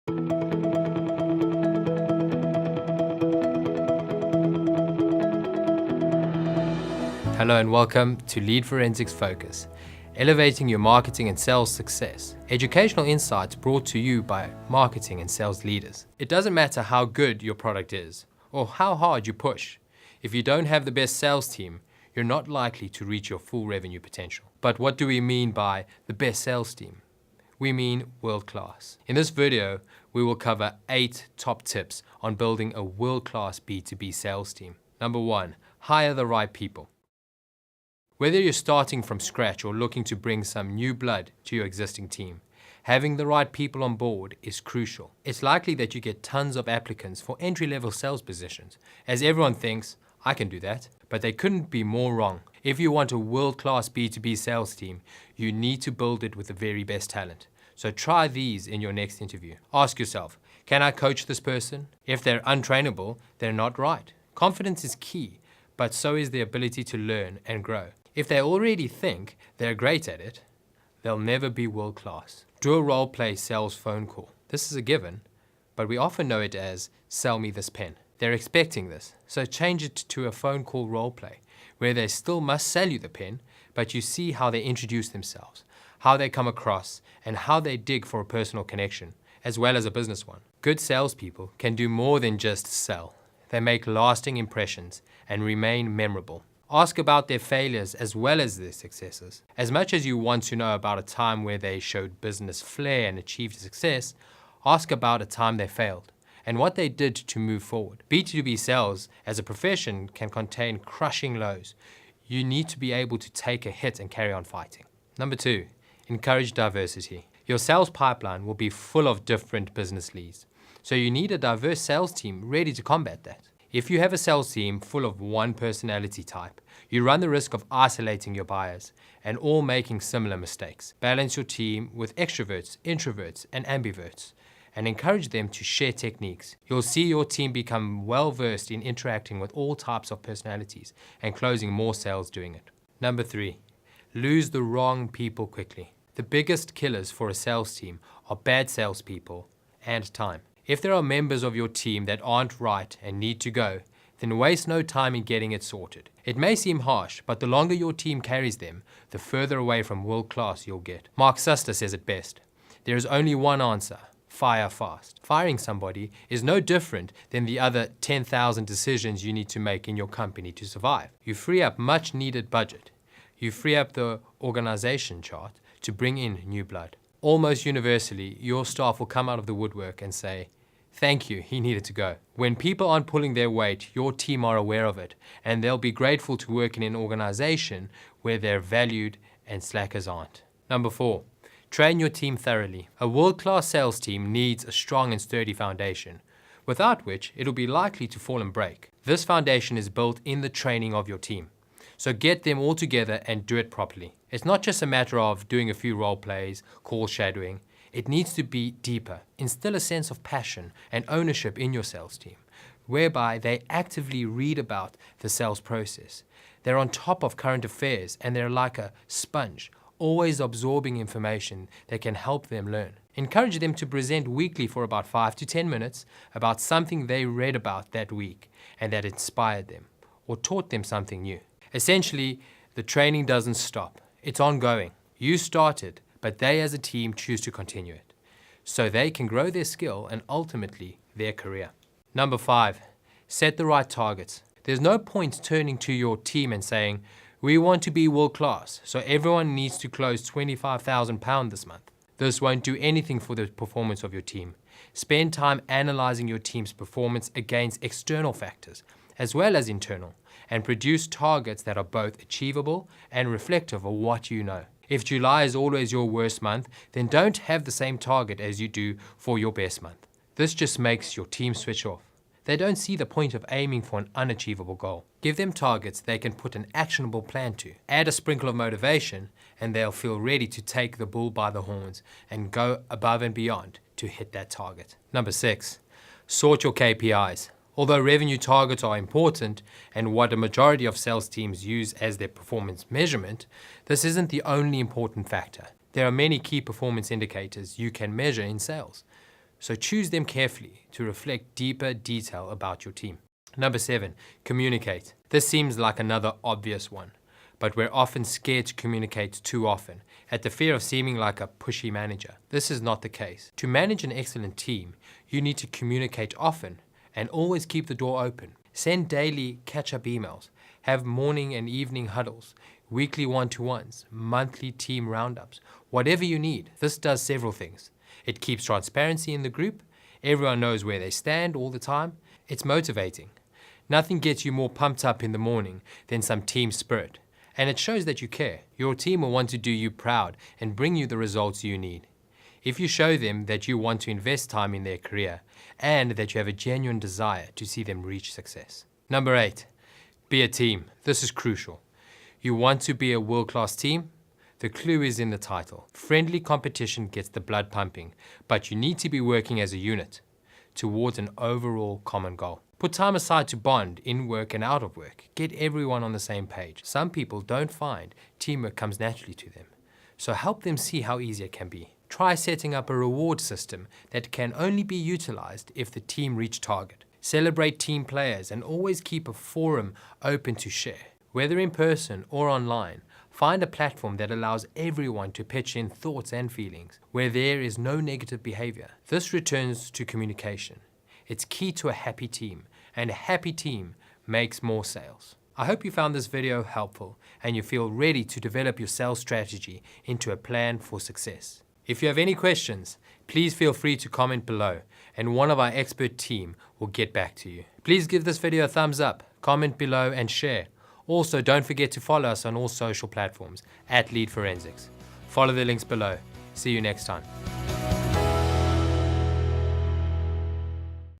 Hello and welcome to Lead Forensics Focus, elevating your marketing and sales success. Educational insights brought to you by marketing and sales leaders. It doesn't matter how good your product is or how hard you push. If you don't have the best sales team, you're not likely to reach your full revenue potential. But what do we mean by the best sales team? We mean world-class. In this video, we will cover 8 top tips on building a world-class B2B sales team. Number 1, hire the right people. Whether you're starting from scratch or looking to bring some new blood to your existing team, having the right people on board is crucial. It's likely that you get tons of applicants for entry-level sales positions, as everyone thinks, I can do that, but they couldn't be more wrong. If you want a world-class B2B sales team, you need to build it with the very best talent. So try these in your next interview. Ask yourself, can I coach this person? If they're untrainable, they're not right. Confidence is key, but so is the ability to learn and grow. If they already think they're great at it, they'll never be world-class. Do a role-play sales phone call. This is a given, but we often know it as, sell me this pen. They're expecting this, so change it to a phone call role-play, where they still must sell you the pen, but you see how they introduce themselves, how they come across, and how they dig for a personal connection, as well as a business one. Good salespeople can do more than just sell. They make lasting impressions and remain memorable. Ask about their failures as well as their successes. As much as you want to know about a time where they showed business flair and achieved success, ask about a time they failed and what they did to move forward. B2B sales as a profession can contain crushing lows. You need to be able to take a hit and carry on fighting. Number 2, encourage diversity. Your sales pipeline will be full of different business leads, so you need a diverse sales team ready to combat that. If you have a sales team full of one personality type, you run the risk of isolating your buyers and all making similar mistakes. Balance your team with extroverts, introverts, and ambiverts, and encourage them to share techniques. You'll see your team become well-versed in interacting with all types of personalities and closing more sales doing it. Number 3, lose the wrong people quickly. The biggest killers for a sales team are bad salespeople and time. If there are members of your team that aren't right and need to go, then waste no time in getting it sorted. It may seem harsh, but the longer your team carries them, the further away from world class you'll get. Mark Suster says it best. There is only one answer: fire fast. Firing somebody is no different than the other 10,000 decisions you need to make in your company to survive. You free up much needed budget. You free up the organization chart to bring in new blood. Almost universally, your staff will come out of the woodwork and say, thank you, he needed to go. When people aren't pulling their weight, your team are aware of it, and they'll be grateful to work in an organization where they're valued and slackers aren't. Number 4, train your team thoroughly. A world-class sales team needs a strong and sturdy foundation, without which it'll be likely to fall and break. This foundation is built in the training of your team. So get them all together and do it properly. It's not just a matter of doing a few role plays, call shadowing. It needs to be deeper. Instill a sense of passion and ownership in your sales team, whereby they actively read about the sales process. They're on top of current affairs and they're like a sponge, always absorbing information that can help them learn. Encourage them to present weekly for about 5 to 10 minutes about something they read about that week and that inspired them or taught them something new. Essentially, the training doesn't stop. It's ongoing. You started, but they as a team choose to continue it, so they can grow their skill and ultimately their career. Number 5, set the right targets. There's no point turning to your team and saying, we want to be world class, so everyone needs to close £25,000 this month. This won't do anything for the performance of your team. Spend time analyzing your team's performance against external factors, as well as internal, and produce targets that are both achievable and reflective of what you know. If July is always your worst month, then don't have the same target as you do for your best month. This just makes your team switch off. They don't see the point of aiming for an unachievable goal. Give them targets they can put an actionable plan to. Add a sprinkle of motivation, and they'll feel ready to take the bull by the horns and go above and beyond to hit that target. Number 6, sort your KPIs. Although revenue targets are important and what a majority of sales teams use as their performance measurement, this isn't the only important factor. There are many key performance indicators you can measure in sales. So choose them carefully to reflect deeper detail about your team. Number 7, communicate. This seems like another obvious one, but we're often scared to communicate too often, at the fear of seeming like a pushy manager. This is not the case. To manage an excellent team, you need to communicate often and always keep the door open. Send daily catch-up emails, have morning and evening huddles, weekly one-to-ones, monthly team roundups, whatever you need. This does several things. It keeps transparency in the group. Everyone knows where they stand all the time. It's motivating. Nothing gets you more pumped up in the morning than some team spirit. And it shows that you care. Your team will want to do you proud and bring you the results you need. If you show them that you want to invest time in their career and that you have a genuine desire to see them reach success. Number 8, be a team. This is crucial. You want to be a world-class team? The clue is in the title. Friendly competition gets the blood pumping, but you need to be working as a unit towards an overall common goal. Put time aside to bond in work and out of work. Get everyone on the same page. Some people don't find teamwork comes naturally to them, so help them see how easy it can be. Try setting up a reward system that can only be utilized if the team reach target. Celebrate team players and always keep a forum open to share. Whether in person or online, find a platform that allows everyone to pitch in thoughts and feelings, where there is no negative behavior. This returns to communication. It's key to a happy team, and a happy team makes more sales. I hope you found this video helpful and you feel ready to develop your sales strategy into a plan for success. If you have any questions, please feel free to comment below and one of our expert team will get back to you. Please give this video a thumbs up, comment below and share. Also, don't forget to follow us on all social platforms @LeadForensics. Follow the links below. See you next time.